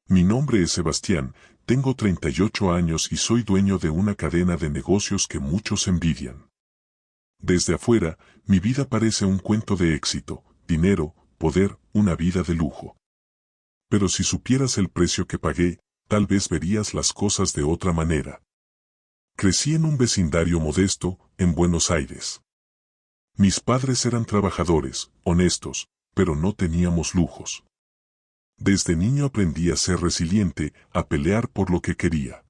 Mi nombre es Sebastián, tengo 38 años y soy dueño de una cadena de negocios que muchos envidian. Desde afuera, mi vida parece un cuento de éxito, dinero, poder, una vida de lujo. Pero si supieras el precio que pagué, tal vez verías las cosas de otra manera. Crecí en un vecindario modesto, en Buenos Aires. Mis padres eran trabajadores, honestos, pero no teníamos lujos. Desde niño aprendí a ser resiliente, a pelear por lo que quería.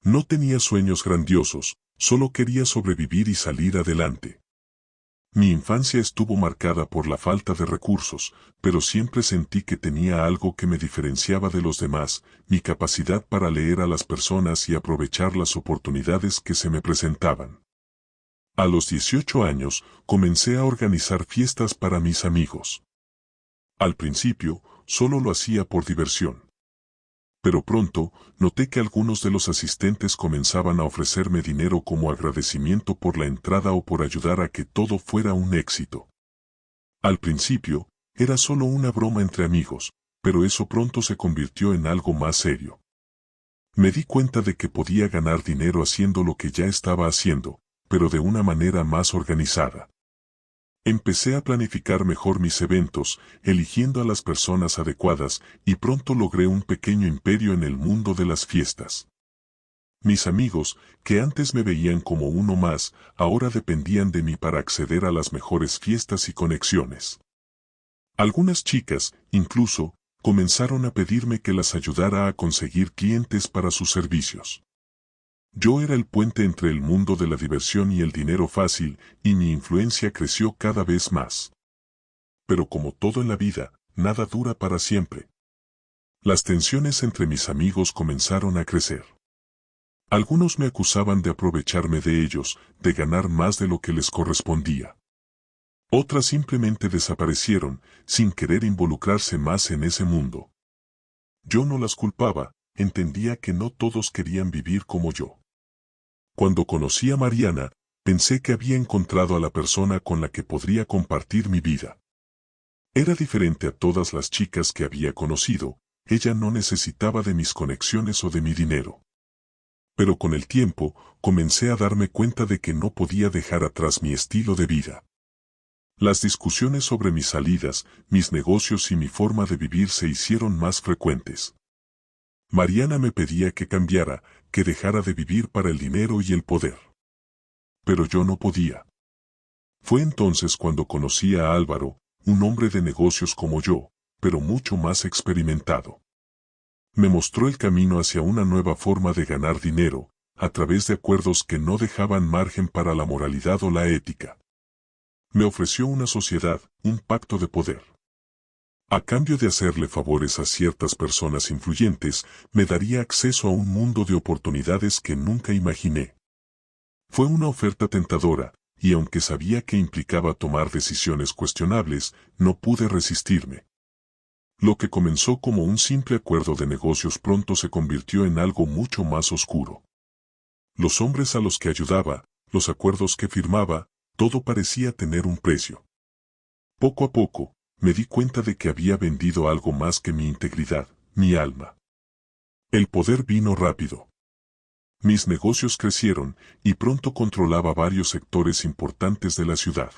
No tenía sueños grandiosos, solo quería sobrevivir y salir adelante. Mi infancia estuvo marcada por la falta de recursos, pero siempre sentí que tenía algo que me diferenciaba de los demás, mi capacidad para leer a las personas y aprovechar las oportunidades que se me presentaban. A los 18 años, comencé a organizar fiestas para mis amigos. Al principio, solo lo hacía por diversión. Pero pronto, noté que algunos de los asistentes comenzaban a ofrecerme dinero como agradecimiento por la entrada o por ayudar a que todo fuera un éxito. Al principio, era solo una broma entre amigos, pero eso pronto se convirtió en algo más serio. Me di cuenta de que podía ganar dinero haciendo lo que ya estaba haciendo, pero de una manera más organizada. Empecé a planificar mejor mis eventos, eligiendo a las personas adecuadas, y pronto logré un pequeño imperio en el mundo de las fiestas. Mis amigos, que antes me veían como uno más, ahora dependían de mí para acceder a las mejores fiestas y conexiones. Algunas chicas, incluso, comenzaron a pedirme que las ayudara a conseguir clientes para sus servicios. Yo era el puente entre el mundo de la diversión y el dinero fácil, y mi influencia creció cada vez más. Pero como todo en la vida, nada dura para siempre. Las tensiones entre mis amigos comenzaron a crecer. Algunos me acusaban de aprovecharme de ellos, de ganar más de lo que les correspondía. Otras simplemente desaparecieron, sin querer involucrarse más en ese mundo. Yo no las culpaba, entendía que no todos querían vivir como yo. Cuando conocí a Mariana, pensé que había encontrado a la persona con la que podría compartir mi vida. Era diferente a todas las chicas que había conocido, ella no necesitaba de mis conexiones o de mi dinero. Pero con el tiempo, comencé a darme cuenta de que no podía dejar atrás mi estilo de vida. Las discusiones sobre mis salidas, mis negocios y mi forma de vivir se hicieron más frecuentes. Mariana me pedía que cambiara, que dejara de vivir para el dinero y el poder. Pero yo no podía. Fue entonces cuando conocí a Álvaro, un hombre de negocios como yo, pero mucho más experimentado. Me mostró el camino hacia una nueva forma de ganar dinero, a través de acuerdos que no dejaban margen para la moralidad o la ética. Me ofreció una sociedad, un pacto de poder. A cambio de hacerle favores a ciertas personas influyentes, me daría acceso a un mundo de oportunidades que nunca imaginé. Fue una oferta tentadora, y aunque sabía que implicaba tomar decisiones cuestionables, no pude resistirme. Lo que comenzó como un simple acuerdo de negocios pronto se convirtió en algo mucho más oscuro. Los hombres a los que ayudaba, los acuerdos que firmaba, todo parecía tener un precio. Poco a poco, me di cuenta de que había vendido algo más que mi integridad, mi alma. El poder vino rápido. Mis negocios crecieron, y pronto controlaba varios sectores importantes de la ciudad.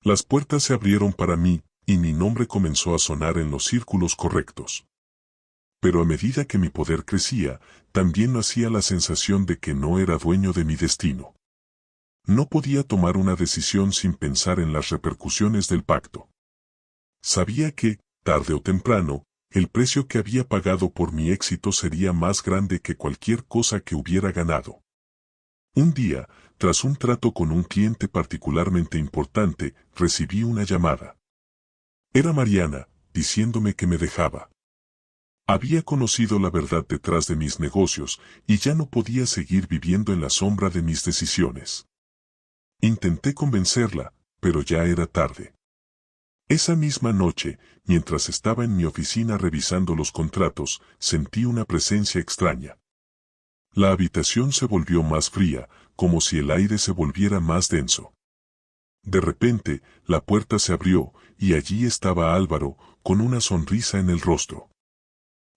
Las puertas se abrieron para mí, y mi nombre comenzó a sonar en los círculos correctos. Pero a medida que mi poder crecía, también nacía la sensación de que no era dueño de mi destino. No podía tomar una decisión sin pensar en las repercusiones del pacto. Sabía que, tarde o temprano, el precio que había pagado por mi éxito sería más grande que cualquier cosa que hubiera ganado. Un día, tras un trato con un cliente particularmente importante, recibí una llamada. Era Mariana, diciéndome que me dejaba. Había conocido la verdad detrás de mis negocios, y ya no podía seguir viviendo en la sombra de mis decisiones. Intenté convencerla, pero ya era tarde. Esa misma noche, mientras estaba en mi oficina revisando los contratos, sentí una presencia extraña. La habitación se volvió más fría, como si el aire se volviera más denso. De repente, la puerta se abrió, y allí estaba Álvaro, con una sonrisa en el rostro.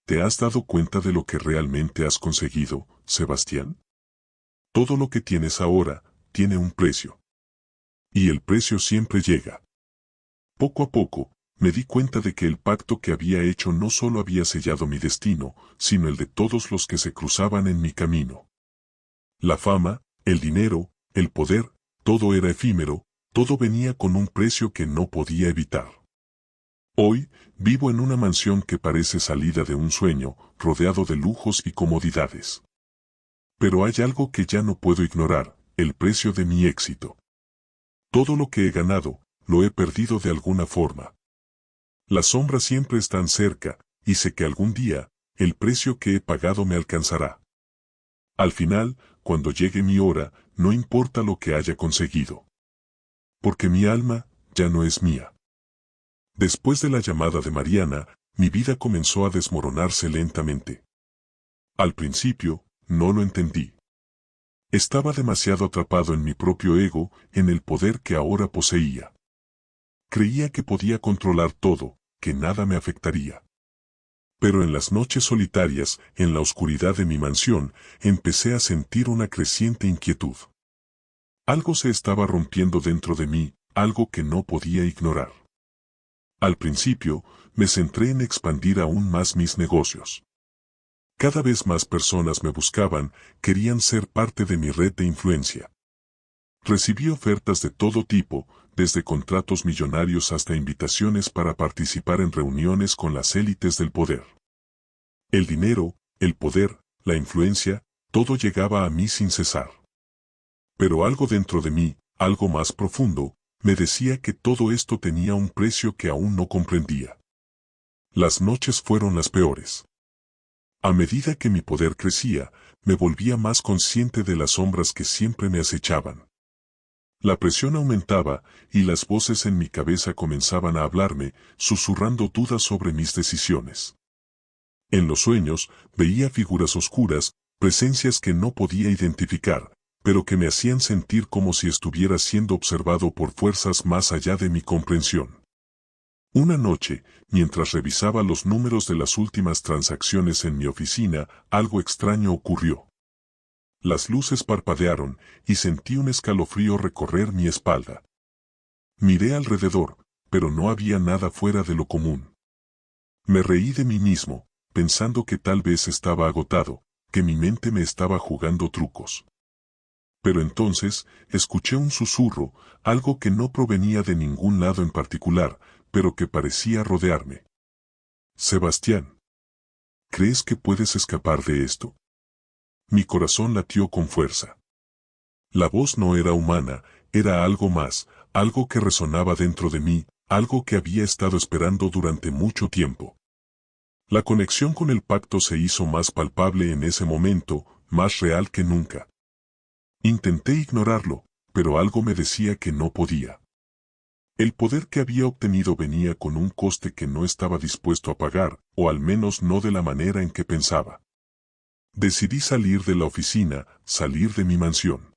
¿te has dado cuenta de lo que realmente has conseguido, Sebastián? Todo lo que tienes ahora tiene un precio. Y el precio siempre llega. Poco a poco, me di cuenta de que el pacto que había hecho no solo había sellado mi destino, sino el de todos los que se cruzaban en mi camino. La fama, el dinero, el poder, todo era efímero, todo venía con un precio que no podía evitar. Hoy, vivo en una mansión que parece salida de un sueño, rodeado de lujos y comodidades. Pero hay algo que ya no puedo ignorar, el precio de mi éxito. Todo lo que he ganado, lo he perdido de alguna forma. Las sombras siempre están cerca, y sé que algún día, el precio que he pagado me alcanzará. Al final, cuando llegue mi hora, no importa lo que haya conseguido. Porque mi alma, ya no es mía. Después de la llamada de Mariana, mi vida comenzó a desmoronarse lentamente. Al principio, no lo entendí. Estaba demasiado atrapado en mi propio ego, en el poder que ahora poseía. Creía que podía controlar todo, que nada me afectaría. Pero en las noches solitarias, en la oscuridad de mi mansión, empecé a sentir una creciente inquietud. Algo se estaba rompiendo dentro de mí, algo que no podía ignorar. Al principio, me centré en expandir aún más mis negocios. Cada vez más personas me buscaban, querían ser parte de mi red de influencia. Recibí ofertas de todo tipo, desde contratos millonarios hasta invitaciones para participar en reuniones con las élites del poder. El dinero, el poder, la influencia, todo llegaba a mí sin cesar. Pero algo dentro de mí, algo más profundo, me decía que todo esto tenía un precio que aún no comprendía. Las noches fueron las peores. A medida que mi poder crecía, me volvía más consciente de las sombras que siempre me acechaban. La presión aumentaba, y las voces en mi cabeza comenzaban a hablarme, susurrando dudas sobre mis decisiones. En los sueños, veía figuras oscuras, presencias que no podía identificar, pero que me hacían sentir como si estuviera siendo observado por fuerzas más allá de mi comprensión. Una noche, mientras revisaba los números de las últimas transacciones en mi oficina, algo extraño ocurrió. Las luces parpadearon, y sentí un escalofrío recorrer mi espalda. Miré alrededor, pero no había nada fuera de lo común. Me reí de mí mismo, pensando que tal vez estaba agotado, que mi mente me estaba jugando trucos. Pero entonces, escuché un susurro, algo que no provenía de ningún lado en particular, pero que parecía rodearme. Sebastián, ¿crees que puedes escapar de esto? Mi corazón latió con fuerza. La voz no era humana, era algo más, algo que resonaba dentro de mí, algo que había estado esperando durante mucho tiempo. La conexión con el pacto se hizo más palpable en ese momento, más real que nunca. Intenté ignorarlo, pero algo me decía que no podía. El poder que había obtenido venía con un coste que no estaba dispuesto a pagar, o al menos no de la manera en que pensaba. Decidí salir de la oficina, salir de mi mansión.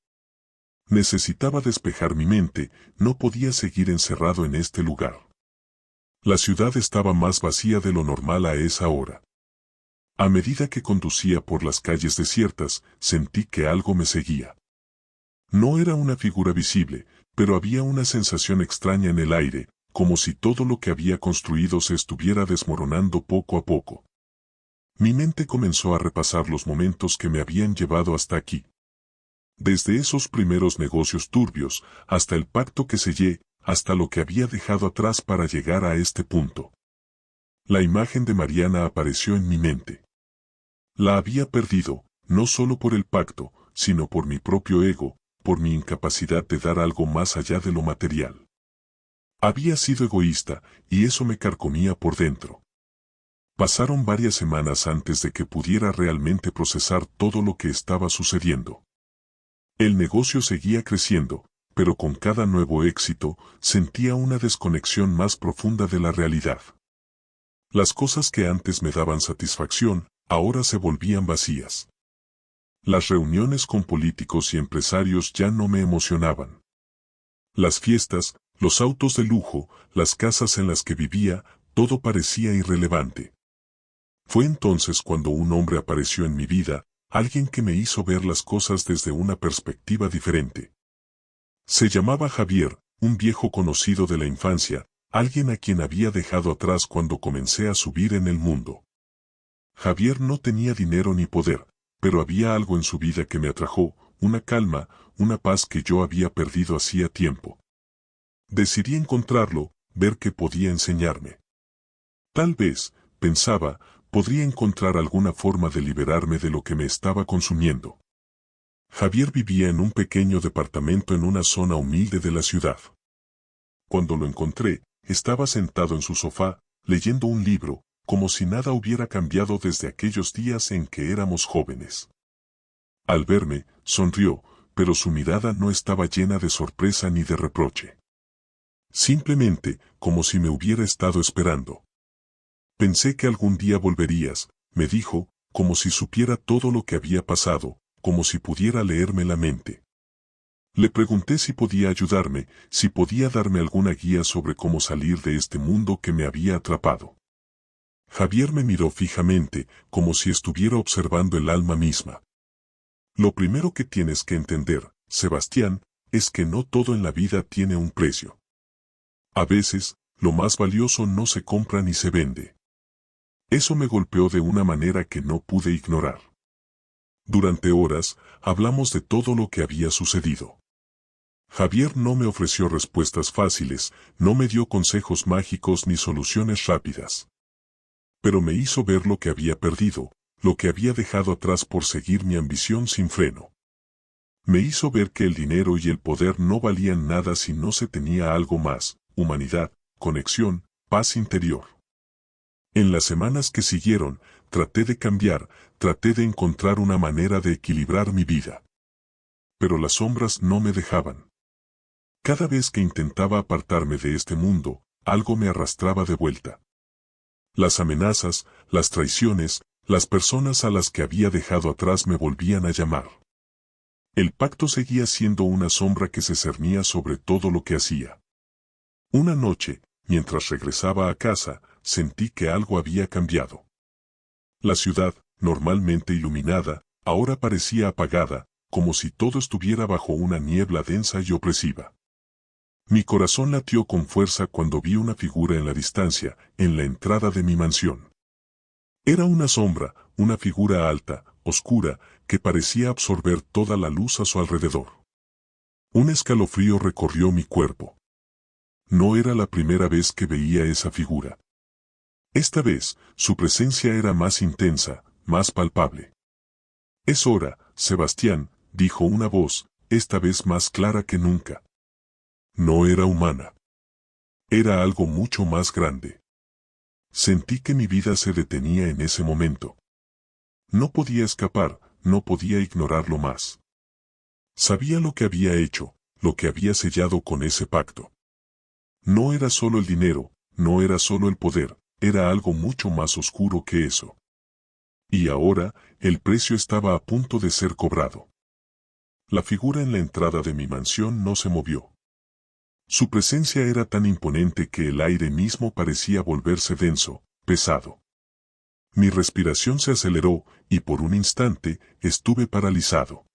Necesitaba despejar mi mente, no podía seguir encerrado en este lugar. La ciudad estaba más vacía de lo normal a esa hora. A medida que conducía por las calles desiertas, sentí que algo me seguía. No era una figura visible, pero había una sensación extraña en el aire, como si todo lo que había construido se estuviera desmoronando poco a poco. Mi mente comenzó a repasar los momentos que me habían llevado hasta aquí. Desde esos primeros negocios turbios, hasta el pacto que sellé, hasta lo que había dejado atrás para llegar a este punto. La imagen de Mariana apareció en mi mente. La había perdido, no solo por el pacto, sino por mi propio ego, por mi incapacidad de dar algo más allá de lo material. Había sido egoísta, y eso me carcomía por dentro. Pasaron varias semanas antes de que pudiera realmente procesar todo lo que estaba sucediendo. El negocio seguía creciendo, pero con cada nuevo éxito, sentía una desconexión más profunda de la realidad. Las cosas que antes me daban satisfacción, ahora se volvían vacías. Las reuniones con políticos y empresarios ya no me emocionaban. Las fiestas, los autos de lujo, las casas en las que vivía, todo parecía irrelevante. Fue entonces cuando un hombre apareció en mi vida, alguien que me hizo ver las cosas desde una perspectiva diferente. Se llamaba Javier, un viejo conocido de la infancia, alguien a quien había dejado atrás cuando comencé a subir en el mundo. Javier no tenía dinero ni poder, pero había algo en su vida que me atrajo, una calma, una paz que yo había perdido hacía tiempo. Decidí encontrarlo, ver qué podía enseñarme. Tal vez, pensaba, podría encontrar alguna forma de liberarme de lo que me estaba consumiendo. Javier vivía en un pequeño departamento en una zona humilde de la ciudad. Cuando lo encontré, estaba sentado en su sofá, leyendo un libro, como si nada hubiera cambiado desde aquellos días en que éramos jóvenes. Al verme, sonrió, pero su mirada no estaba llena de sorpresa ni de reproche. Simplemente, como si me hubiera estado esperando. Pensé que algún día volverías, me dijo, como si supiera todo lo que había pasado, como si pudiera leerme la mente. Le pregunté si podía ayudarme, si podía darme alguna guía sobre cómo salir de este mundo que me había atrapado. Javier me miró fijamente, como si estuviera observando el alma misma. Lo primero que tienes que entender, Sebastián, es que no todo en la vida tiene un precio. A veces, lo más valioso no se compra ni se vende. Eso me golpeó de una manera que no pude ignorar. Durante horas, hablamos de todo lo que había sucedido. Javier no me ofreció respuestas fáciles, no me dio consejos mágicos ni soluciones rápidas. Pero me hizo ver lo que había perdido, lo que había dejado atrás por seguir mi ambición sin freno. Me hizo ver que el dinero y el poder no valían nada si no se tenía algo más, humanidad, conexión, paz interior. En las semanas que siguieron, traté de cambiar, traté de encontrar una manera de equilibrar mi vida. Pero las sombras no me dejaban. Cada vez que intentaba apartarme de este mundo, algo me arrastraba de vuelta. Las amenazas, las traiciones, las personas a las que había dejado atrás me volvían a llamar. El pacto seguía siendo una sombra que se cernía sobre todo lo que hacía. Una noche, mientras regresaba a casa, sentí que algo había cambiado. La ciudad, normalmente iluminada, ahora parecía apagada, como si todo estuviera bajo una niebla densa y opresiva. Mi corazón latió con fuerza cuando vi una figura en la distancia, en la entrada de mi mansión. Era una sombra, una figura alta, oscura, que parecía absorber toda la luz a su alrededor. Un escalofrío recorrió mi cuerpo. No era la primera vez que veía esa figura. Esta vez, su presencia era más intensa, más palpable. Es hora, Sebastián, dijo una voz, esta vez más clara que nunca. No era humana. Era algo mucho más grande. Sentí que mi vida se detenía en ese momento. No podía escapar, no podía ignorarlo más. Sabía lo que había hecho, lo que había sellado con ese pacto. No era solo el dinero, no era solo el poder, era algo mucho más oscuro que eso. Y ahora, el precio estaba a punto de ser cobrado. La figura en la entrada de mi mansión no se movió. Su presencia era tan imponente que el aire mismo parecía volverse denso, pesado. Mi respiración se aceleró, y por un instante, estuve paralizado.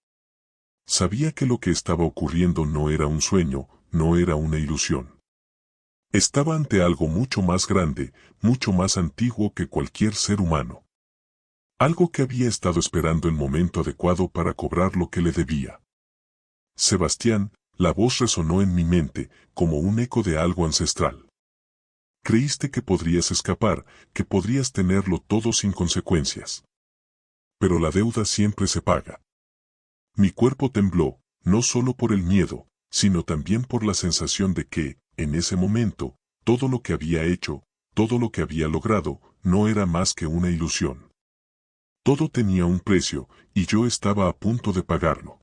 Sabía que lo que estaba ocurriendo no era un sueño, no era una ilusión. Estaba ante algo mucho más grande, mucho más antiguo que cualquier ser humano. Algo que había estado esperando el momento adecuado para cobrar lo que le debía. Sebastián, la voz resonó en mi mente, como un eco de algo ancestral. Creíste que podrías escapar, que podrías tenerlo todo sin consecuencias. Pero la deuda siempre se paga. Mi cuerpo tembló, no solo por el miedo, sino también por la sensación de que, en ese momento, todo lo que había hecho, todo lo que había logrado, no era más que una ilusión. Todo tenía un precio, y yo estaba a punto de pagarlo.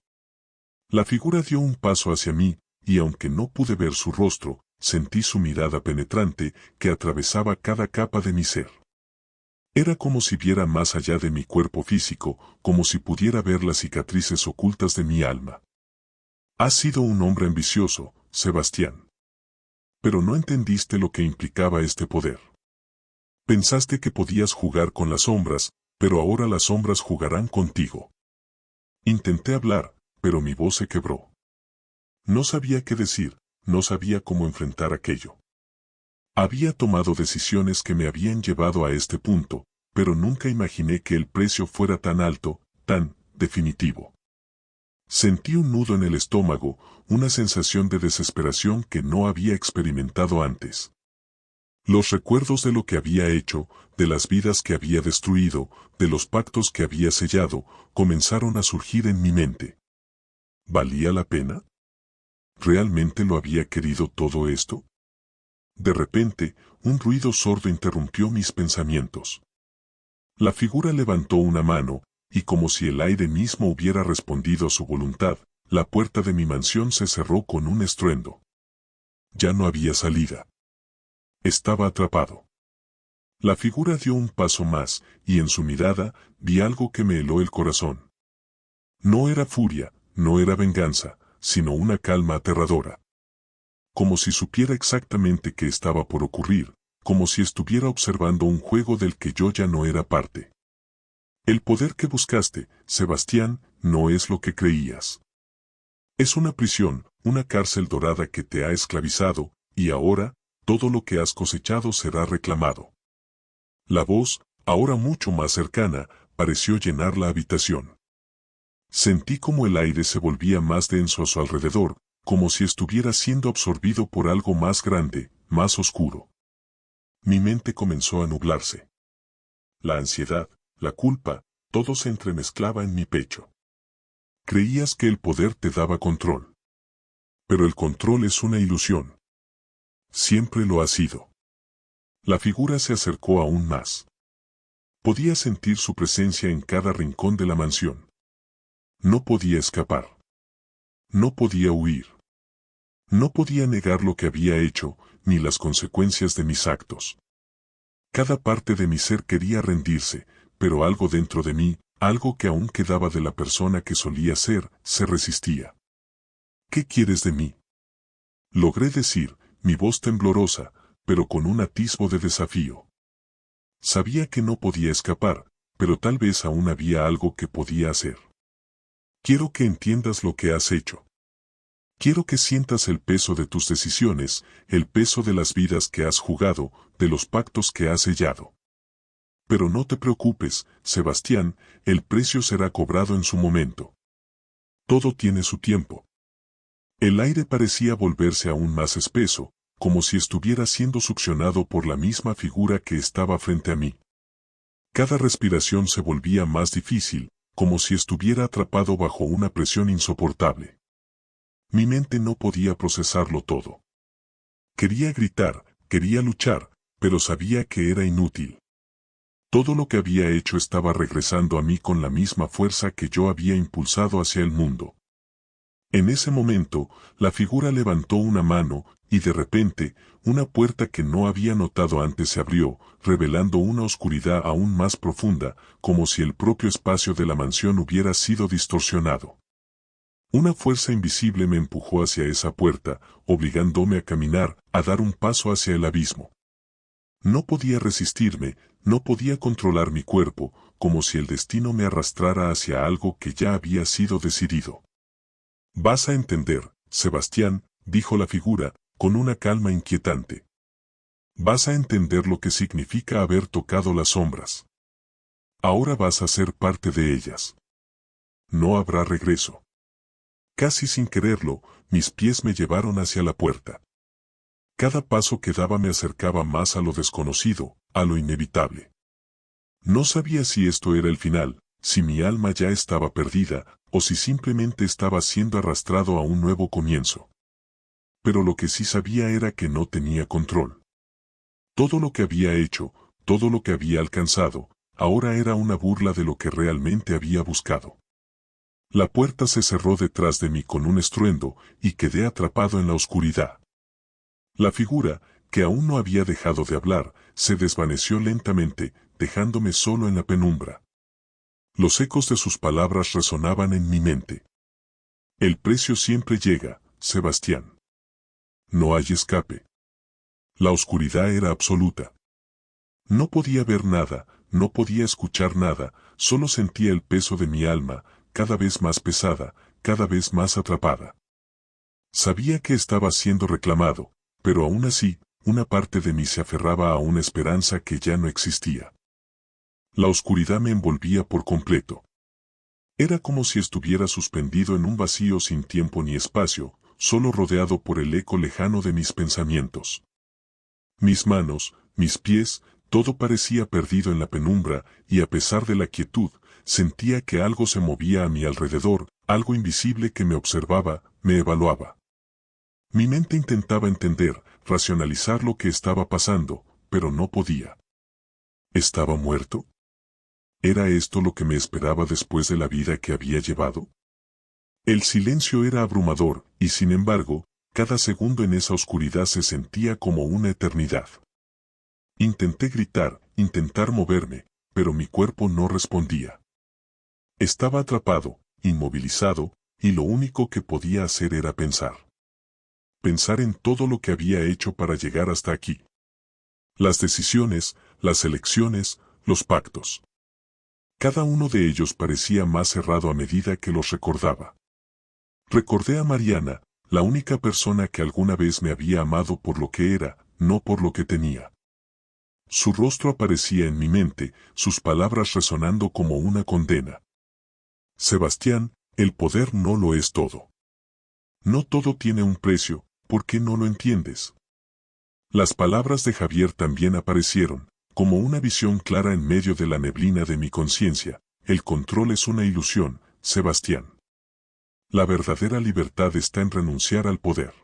La figura dio un paso hacia mí, y aunque no pude ver su rostro, sentí su mirada penetrante que atravesaba cada capa de mi ser. Era como si viera más allá de mi cuerpo físico, como si pudiera ver las cicatrices ocultas de mi alma. Has sido un hombre ambicioso, Sebastián. Pero no entendiste lo que implicaba este poder. Pensaste que podías jugar con las sombras, pero ahora las sombras jugarán contigo. Intenté hablar, pero mi voz se quebró. No sabía qué decir, no sabía cómo enfrentar aquello. Había tomado decisiones que me habían llevado a este punto, pero nunca imaginé que el precio fuera tan alto, tan definitivo. Sentí un nudo en el estómago, una sensación de desesperación que no había experimentado antes. Los recuerdos de lo que había hecho, de las vidas que había destruido, de los pactos que había sellado, comenzaron a surgir en mi mente. ¿Valía la pena? ¿Realmente lo había querido todo esto? De repente, un ruido sordo interrumpió mis pensamientos. La figura levantó una mano, y como si el aire mismo hubiera respondido a su voluntad, la puerta de mi mansión se cerró con un estruendo. Ya no había salida. Estaba atrapado. La figura dio un paso más, y en su mirada vi algo que me heló el corazón. No era furia, no era venganza, sino una calma aterradora. Como si supiera exactamente qué estaba por ocurrir, como si estuviera observando un juego del que yo ya no era parte. El poder que buscaste, Sebastián, no es lo que creías. Es una prisión, una cárcel dorada que te ha esclavizado, y ahora, todo lo que has cosechado será reclamado. La voz, ahora mucho más cercana, pareció llenar la habitación. Sentí como el aire se volvía más denso a su alrededor, como si estuviera siendo absorbido por algo más grande, más oscuro. Mi mente comenzó a nublarse. La ansiedad, la culpa, todo se entremezclaba en mi pecho. Creías que el poder te daba control. Pero el control es una ilusión. Siempre lo ha sido. La figura se acercó aún más. Podía sentir su presencia en cada rincón de la mansión. No podía escapar. No podía huir. No podía negar lo que había hecho, ni las consecuencias de mis actos. Cada parte de mi ser quería rendirse, pero algo dentro de mí, algo que aún quedaba de la persona que solía ser, se resistía. ¿Qué quieres de mí? Logré decir, mi voz temblorosa, pero con un atisbo de desafío. Sabía que no podía escapar, pero tal vez aún había algo que podía hacer. Quiero que entiendas lo que has hecho. Quiero que sientas el peso de tus decisiones, el peso de las vidas que has jugado, de los pactos que has sellado. Pero no te preocupes, Sebastián, el precio será cobrado en su momento. Todo tiene su tiempo. El aire parecía volverse aún más espeso, como si estuviera siendo succionado por la misma figura que estaba frente a mí. Cada respiración se volvía más difícil, como si estuviera atrapado bajo una presión insoportable. Mi mente no podía procesarlo todo. Quería gritar, quería luchar, pero sabía que era inútil. Todo lo que había hecho estaba regresando a mí con la misma fuerza que yo había impulsado hacia el mundo. En ese momento, la figura levantó una mano, y de repente, una puerta que no había notado antes se abrió, revelando una oscuridad aún más profunda, como si el propio espacio de la mansión hubiera sido distorsionado. Una fuerza invisible me empujó hacia esa puerta, obligándome a caminar, a dar un paso hacia el abismo. No podía resistirme, no podía controlar mi cuerpo, como si el destino me arrastrara hacia algo que ya había sido decidido. Vas a entender, Sebastián, dijo la figura, con una calma inquietante. Vas a entender lo que significa haber tocado las sombras. Ahora vas a ser parte de ellas. No habrá regreso. Casi sin quererlo, mis pies me llevaron hacia la puerta. Cada paso que daba me acercaba más a lo desconocido, a lo inevitable. No sabía si esto era el final, si mi alma ya estaba perdida, o si simplemente estaba siendo arrastrado a un nuevo comienzo. Pero lo que sí sabía era que no tenía control. Todo lo que había hecho, todo lo que había alcanzado, ahora era una burla de lo que realmente había buscado. La puerta se cerró detrás de mí con un estruendo, y quedé atrapado en la oscuridad. La figura, que aún no había dejado de hablar, se desvaneció lentamente, dejándome solo en la penumbra. Los ecos de sus palabras resonaban en mi mente. El precio siempre llega, Sebastián. No hay escape. La oscuridad era absoluta. No podía ver nada, no podía escuchar nada, solo sentía el peso de mi alma, cada vez más pesada, cada vez más atrapada. Sabía que estaba siendo reclamado, pero aún así, una parte de mí se aferraba a una esperanza que ya no existía. La oscuridad me envolvía por completo. Era como si estuviera suspendido en un vacío sin tiempo ni espacio, solo rodeado por el eco lejano de mis pensamientos. Mis manos, mis pies, todo parecía perdido en la penumbra, y a pesar de la quietud, sentía que algo se movía a mi alrededor, algo invisible que me observaba, me evaluaba. Mi mente intentaba entender, racionalizar lo que estaba pasando, pero no podía. ¿Estaba muerto? ¿Era esto lo que me esperaba después de la vida que había llevado? El silencio era abrumador, y sin embargo, cada segundo en esa oscuridad se sentía como una eternidad. Intenté gritar, intentar moverme, pero mi cuerpo no respondía. Estaba atrapado, inmovilizado, y lo único que podía hacer era pensar. Pensar en todo lo que había hecho para llegar hasta aquí. Las decisiones, las elecciones, los pactos. Cada uno de ellos parecía más cerrado a medida que los recordaba. Recordé a Mariana, la única persona que alguna vez me había amado por lo que era, no por lo que tenía. Su rostro aparecía en mi mente, sus palabras resonando como una condena. Sebastián, el poder no lo es todo. No todo tiene un precio, ¿por qué no lo entiendes? Las palabras de Javier también aparecieron, como una visión clara en medio de la neblina de mi conciencia. El control es una ilusión, Sebastián. La verdadera libertad está en renunciar al poder.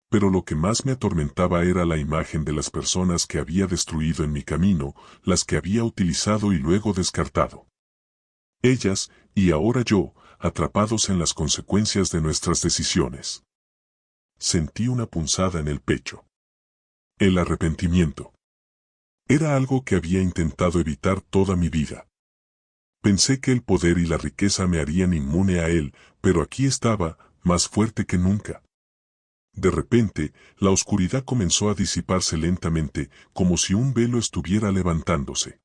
Pero lo que más me atormentaba era la imagen de las personas que había destruido en mi camino, las que había utilizado y luego descartado. Ellas, y ahora yo, atrapados en las consecuencias de nuestras decisiones. Sentí una punzada en el pecho. El arrepentimiento. Era algo que había intentado evitar toda mi vida. Pensé que el poder y la riqueza me harían inmune a él, pero aquí estaba, más fuerte que nunca. De repente, la oscuridad comenzó a disiparse lentamente, como si un velo estuviera levantándose.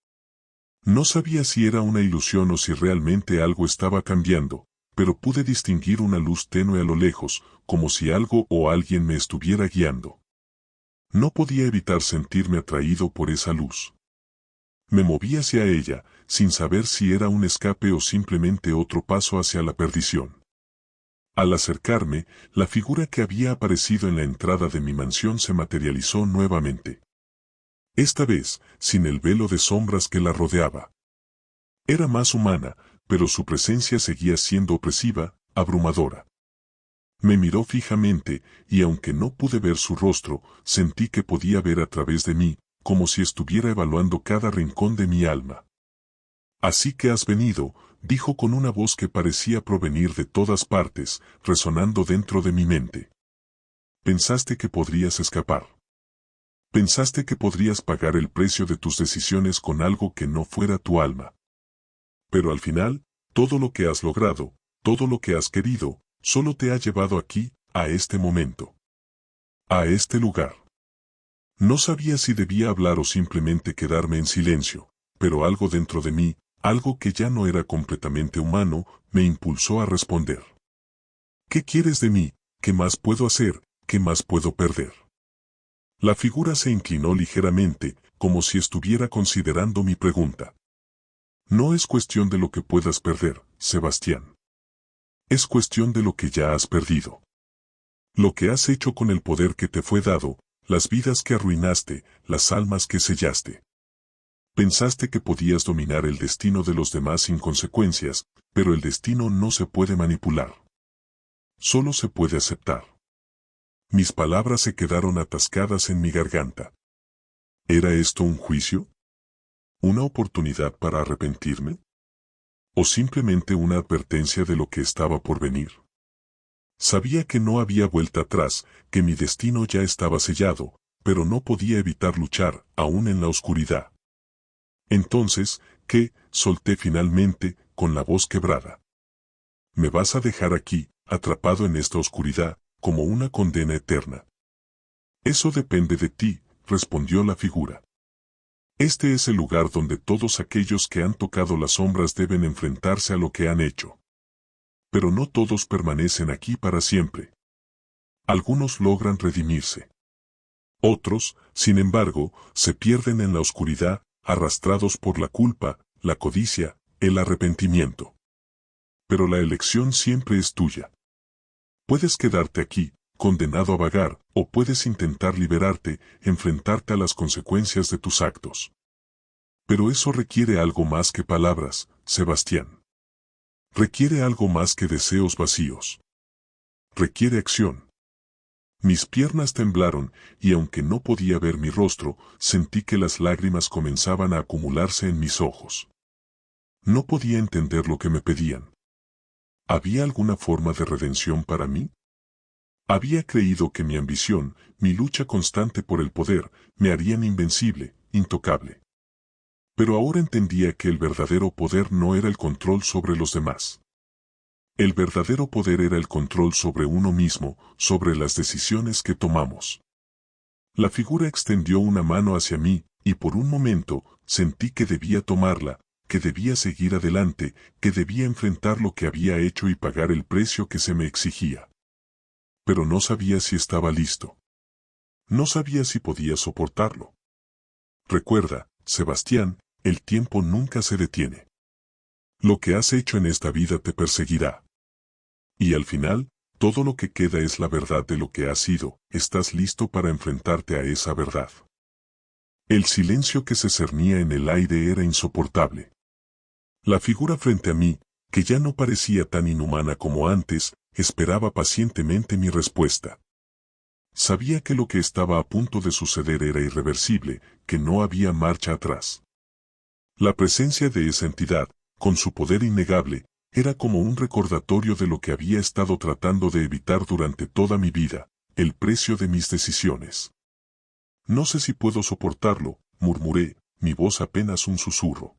No sabía si era una ilusión o si realmente algo estaba cambiando, pero pude distinguir una luz tenue a lo lejos, como si algo o alguien me estuviera guiando. No podía evitar sentirme atraído por esa luz. Me moví hacia ella, sin saber si era un escape o simplemente otro paso hacia la perdición. Al acercarme, la figura que había aparecido en la entrada de mi mansión se materializó nuevamente. Esta vez, sin el velo de sombras que la rodeaba. Era más humana, pero su presencia seguía siendo opresiva, abrumadora. Me miró fijamente, y aunque no pude ver su rostro, sentí que podía ver a través de mí, como si estuviera evaluando cada rincón de mi alma. Así que has venido, dijo con una voz que parecía provenir de todas partes, resonando dentro de mi mente. Pensaste que podrías escapar. Pensaste que podrías pagar el precio de tus decisiones con algo que no fuera tu alma. Pero al final, todo lo que has logrado, todo lo que has querido, solo te ha llevado aquí, a este momento. A este lugar. No sabía si debía hablar o simplemente quedarme en silencio, pero algo dentro de mí, algo que ya no era completamente humano, me impulsó a responder. ¿Qué quieres de mí? ¿Qué más puedo hacer? ¿Qué más puedo perder? La figura se inclinó ligeramente, como si estuviera considerando mi pregunta. No es cuestión de lo que puedas perder, Sebastián. Es cuestión de lo que ya has perdido. Lo que has hecho con el poder que te fue dado, las vidas que arruinaste, las almas que sellaste. Pensaste que podías dominar el destino de los demás sin consecuencias, pero el destino no se puede manipular. Solo se puede aceptar. Mis palabras se quedaron atascadas en mi garganta. ¿Era esto un juicio? ¿Una oportunidad para arrepentirme? ¿O simplemente una advertencia de lo que estaba por venir? Sabía que no había vuelta atrás, que mi destino ya estaba sellado, pero no podía evitar luchar, aún en la oscuridad. Entonces, ¿qué? Solté finalmente, con la voz quebrada. ¿Me vas a dejar aquí, atrapado en esta oscuridad, como una condena eterna? Eso depende de ti, respondió la figura. Este es el lugar donde todos aquellos que han tocado las sombras deben enfrentarse a lo que han hecho. Pero no todos permanecen aquí para siempre. Algunos logran redimirse. Otros, sin embargo, se pierden en la oscuridad, arrastrados por la culpa, la codicia, el arrepentimiento. Pero la elección siempre es tuya. Puedes quedarte aquí, condenado a vagar, o puedes intentar liberarte, enfrentarte a las consecuencias de tus actos. Pero eso requiere algo más que palabras, Sebastián. Requiere algo más que deseos vacíos. Requiere acción. Mis piernas temblaron, y aunque no podía ver mi rostro, sentí que las lágrimas comenzaban a acumularse en mis ojos. No podía entender lo que me pedían. ¿Había alguna forma de redención para mí? Había creído que mi ambición, mi lucha constante por el poder, me harían invencible, intocable. Pero ahora entendía que el verdadero poder no era el control sobre los demás. El verdadero poder era el control sobre uno mismo, sobre las decisiones que tomamos. La figura extendió una mano hacia mí, y por un momento, sentí que debía tomarla, que debía seguir adelante, que debía enfrentar lo que había hecho y pagar el precio que se me exigía. Pero no sabía si estaba listo. No sabía si podía soportarlo. Recuerda, Sebastián, el tiempo nunca se detiene. Lo que has hecho en esta vida te perseguirá. Y al final, todo lo que queda es la verdad de lo que has sido. ¿Estás listo para enfrentarte a esa verdad? El silencio que se cernía en el aire era insoportable. La figura frente a mí, que ya no parecía tan inhumana como antes, esperaba pacientemente mi respuesta. Sabía que lo que estaba a punto de suceder era irreversible, que no había marcha atrás. La presencia de esa entidad, con su poder innegable, era como un recordatorio de lo que había estado tratando de evitar durante toda mi vida, el precio de mis decisiones. No sé si puedo soportarlo, murmuré, mi voz apenas un susurro.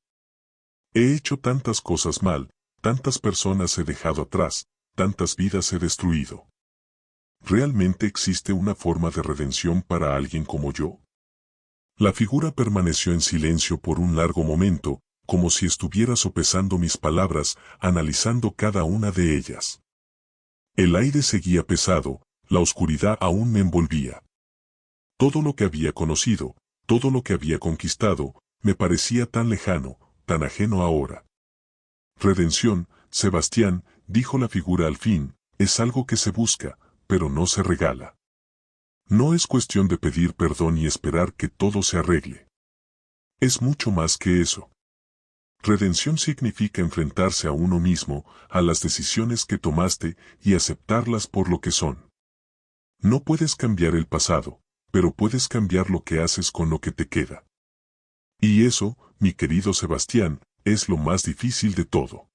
He hecho tantas cosas mal, tantas personas he dejado atrás, tantas vidas he destruido. ¿Realmente existe una forma de redención para alguien como yo? La figura permaneció en silencio por un largo momento, como si estuviera sopesando mis palabras, analizando cada una de ellas. El aire seguía pesado, la oscuridad aún me envolvía. Todo lo que había conocido, todo lo que había conquistado, me parecía tan lejano, tan ajeno ahora. Redención, Sebastián, dijo la figura al fin, es algo que se busca, pero no se regala. No es cuestión de pedir perdón y esperar que todo se arregle. Es mucho más que eso. Redención significa enfrentarse a uno mismo, a las decisiones que tomaste y aceptarlas por lo que son. No puedes cambiar el pasado, pero puedes cambiar lo que haces con lo que te queda. Y eso, mi querido Sebastián, es lo más difícil de todo.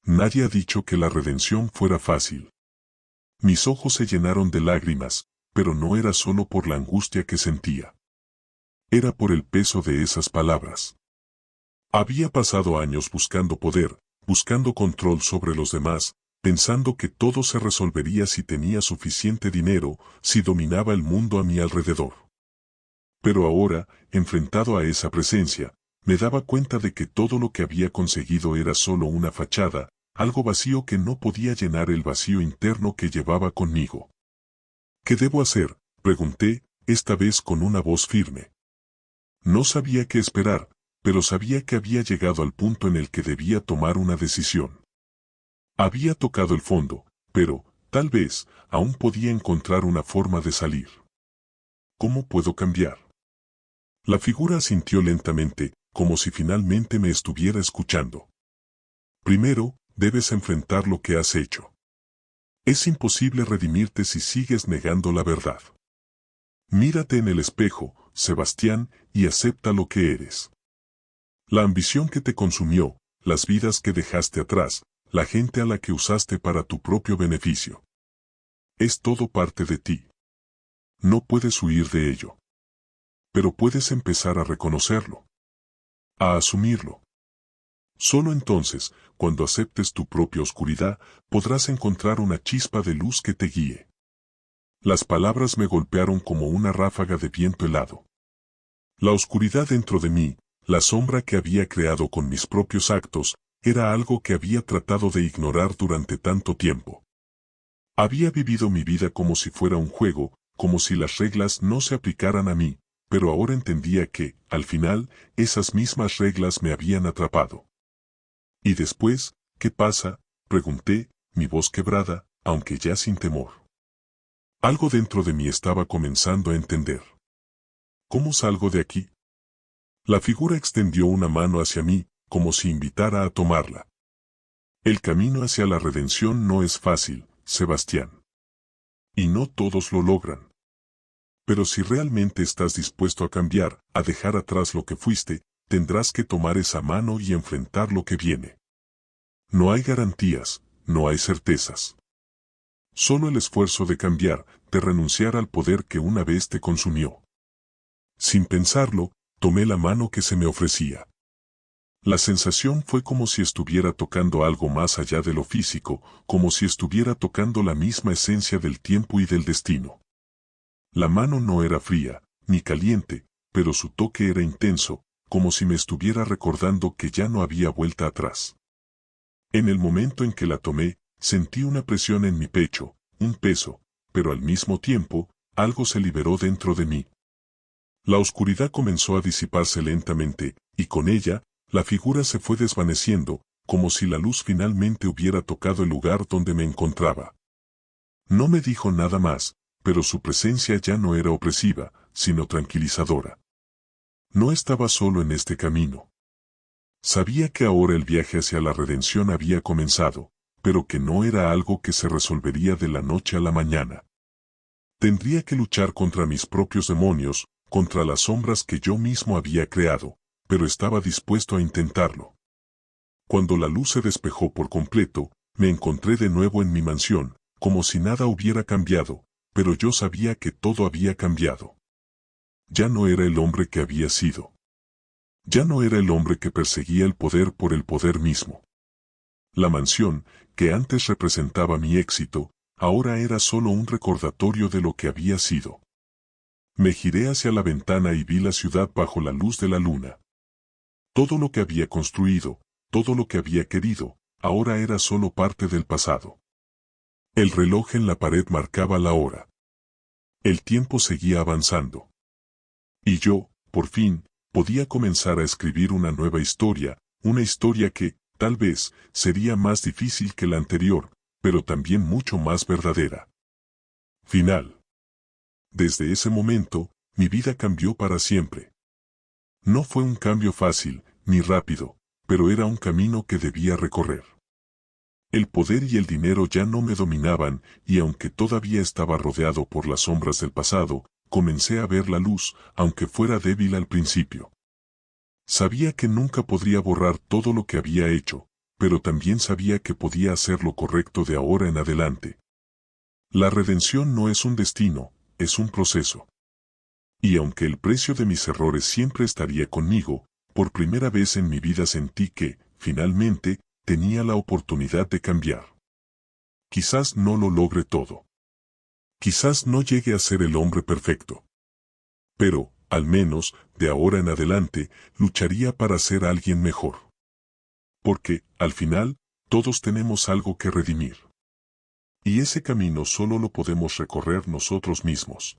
Nadie ha dicho que la redención fuera fácil. Mis ojos se llenaron de lágrimas, pero no era solo por la angustia que sentía. Era por el peso de esas palabras. Había pasado años buscando poder, buscando control sobre los demás, pensando que todo se resolvería si tenía suficiente dinero, si dominaba el mundo a mi alrededor. Pero ahora, enfrentado a esa presencia, me daba cuenta de que todo lo que había conseguido era solo una fachada, algo vacío que no podía llenar el vacío interno que llevaba conmigo. ¿Qué debo hacer?, pregunté, esta vez con una voz firme. No sabía qué esperar, pero sabía que había llegado al punto en el que debía tomar una decisión. Había tocado el fondo, pero, tal vez, aún podía encontrar una forma de salir. ¿Cómo puedo cambiar? La figura asintió lentamente, como si finalmente me estuviera escuchando. Primero, debes enfrentar lo que has hecho. Es imposible redimirte si sigues negando la verdad. Mírate en el espejo, Sebastián, y acepta lo que eres. La ambición que te consumió, las vidas que dejaste atrás, la gente a la que usaste para tu propio beneficio. Es todo parte de ti. No puedes huir de ello. Pero puedes empezar a reconocerlo. A asumirlo. Solo entonces, cuando aceptes tu propia oscuridad, podrás encontrar una chispa de luz que te guíe. Las palabras me golpearon como una ráfaga de viento helado. La oscuridad dentro de mí, la sombra que había creado con mis propios actos, era algo que había tratado de ignorar durante tanto tiempo. Había vivido mi vida como si fuera un juego, como si las reglas no se aplicaran a mí, pero ahora entendía que, al final, esas mismas reglas me habían atrapado. ¿Y después, qué pasa?, pregunté, mi voz quebrada, aunque ya sin temor. Algo dentro de mí estaba comenzando a entender. ¿Cómo salgo de aquí? La figura extendió una mano hacia mí, como si invitara a tomarla. El camino hacia la redención no es fácil, Sebastián. Y no todos lo logran. Pero si realmente estás dispuesto a cambiar, a dejar atrás lo que fuiste, tendrás que tomar esa mano y enfrentar lo que viene. No hay garantías, no hay certezas. Solo el esfuerzo de cambiar, de renunciar al poder que una vez te consumió. Sin pensarlo, tomé la mano que se me ofrecía. La sensación fue como si estuviera tocando algo más allá de lo físico, como si estuviera tocando la misma esencia del tiempo y del destino. La mano no era fría, ni caliente, pero su toque era intenso, como si me estuviera recordando que ya no había vuelta atrás. En el momento en que la tomé, sentí una presión en mi pecho, un peso, pero al mismo tiempo, algo se liberó dentro de mí. La oscuridad comenzó a disiparse lentamente, y con ella, la figura se fue desvaneciendo, como si la luz finalmente hubiera tocado el lugar donde me encontraba. No me dijo nada más, pero su presencia ya no era opresiva, sino tranquilizadora. No estaba solo en este camino. Sabía que ahora el viaje hacia la redención había comenzado, pero que no era algo que se resolvería de la noche a la mañana. Tendría que luchar contra mis propios demonios, contra las sombras que yo mismo había creado, pero estaba dispuesto a intentarlo. Cuando la luz se despejó por completo, me encontré de nuevo en mi mansión, como si nada hubiera cambiado, pero yo sabía que todo había cambiado. Ya no era el hombre que había sido. Ya no era el hombre que perseguía el poder por el poder mismo. La mansión, que antes representaba mi éxito, ahora era solo un recordatorio de lo que había sido. Me giré hacia la ventana y vi la ciudad bajo la luz de la luna. Todo lo que había construido, todo lo que había querido, ahora era solo parte del pasado. El reloj en la pared marcaba la hora. El tiempo seguía avanzando. Y yo, por fin, podía comenzar a escribir una nueva historia, una historia que, tal vez, sería más difícil que la anterior, pero también mucho más verdadera. Final. Desde ese momento, mi vida cambió para siempre. No fue un cambio fácil, ni rápido, pero era un camino que debía recorrer. El poder y el dinero ya no me dominaban, y aunque todavía estaba rodeado por las sombras del pasado, comencé a ver la luz, aunque fuera débil al principio. Sabía que nunca podría borrar todo lo que había hecho, pero también sabía que podía hacer lo correcto de ahora en adelante. La redención no es un destino, es un proceso. Y aunque el precio de mis errores siempre estaría conmigo, por primera vez en mi vida sentí que, finalmente, tenía la oportunidad de cambiar. Quizás no lo logre todo. Quizás no llegue a ser el hombre perfecto. Pero, al menos, de ahora en adelante, lucharía para ser alguien mejor. Porque, al final, todos tenemos algo que redimir. Y ese camino solo lo podemos recorrer nosotros mismos.